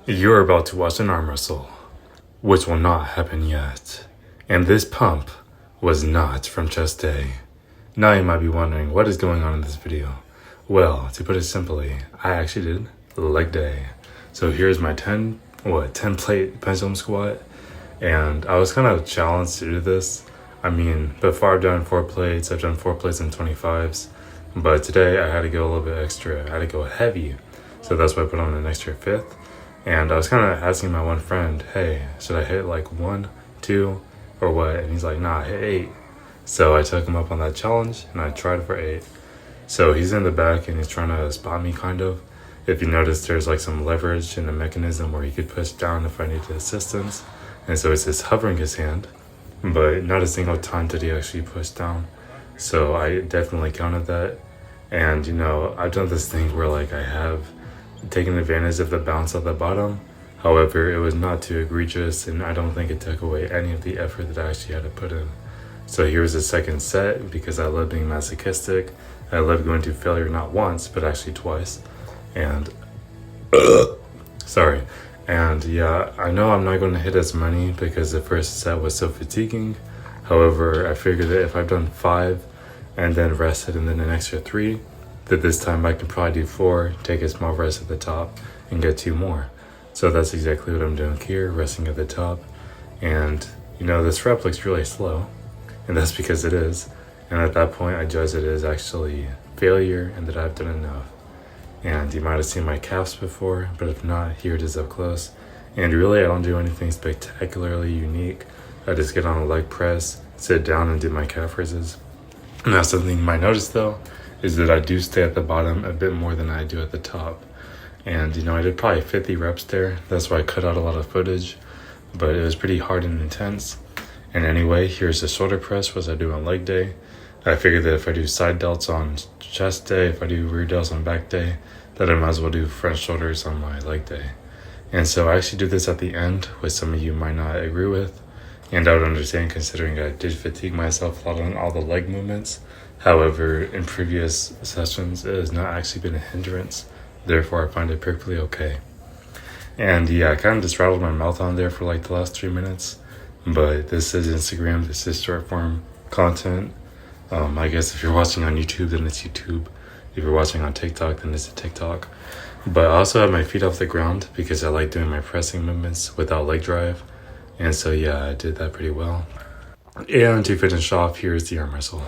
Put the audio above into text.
You're about to watch an arm wrestle, which will not happen yet. And this pump was not from chest day. Now you might be wondering what is going on in this video. Well, to put it simply, I actually did leg day. So here's my 10 plate pendulum squat. And I was kind of challenged to do this. I mean, before I've done 4 plates, I've done 4 plates in 25s. But today I had to go a little bit extra. I had to go heavy. So that's why I put on an extra 5th. And I was kind of asking my one friend, hey, should I hit like 1, 2, or what? And he's like, nah, hit 8. So I took him up on that challenge and I tried for 8. So he's in the back and he's trying to spot me kind of. If you notice, there's like some leverage in the mechanism where he could push down if I needed assistance. And so it's just hovering his hand, but not a single time did he actually push down. So I definitely counted that. And you know, I've done this thing where like I have taken advantage of the bounce at the bottom. However, it was not too egregious and I don't think it took away any of the effort that I actually had to put in. So here's the second set because I love being masochistic. I love going to failure not once, but actually twice. And sorry. And yeah, I know I'm not going to hit as many because the first set was so fatiguing. However, I figured that if I've done 5 and then rested and then an extra 3, that this time I can probably do 4, take a small rest at the top, and get 2 more. So that's exactly what I'm doing here, resting at the top. And you know, this rep looks really slow, and that's because it is. And at that point, I judge it as actually failure and that I've done enough. And you might have seen my calves before, but if not, here it is up close. And really, I don't do anything spectacularly unique. I just get on a leg press, sit down, and do my calf raises. And that's something you might notice though, is that I do stay at the bottom a bit more than I do at the top. And you know, I did probably 50 reps there. That's why I cut out a lot of footage, but it was pretty hard and intense. And anyway, here's the shoulder press, which I do on leg day. I figured that if I do side delts on chest day, if I do rear delts on back day, that I might as well do front shoulders on my leg day. And so I actually do this at the end, which some of you might not agree with. And I would understand considering I did fatigue myself a lot on all the leg movements. However, in previous sessions, it has not actually been a hindrance. Therefore, I find it perfectly okay. And yeah, I kind of just rattled my mouth on there for like the last 3 minutes. But this is Instagram, this is short form content. I guess if you're watching on YouTube, then it's YouTube. If you're watching on TikTok, then it's a TikTok. But I also have my feet off the ground because I like doing my pressing movements without leg drive. And so yeah, I did that pretty well. And to finish off, here's the arm wrestle.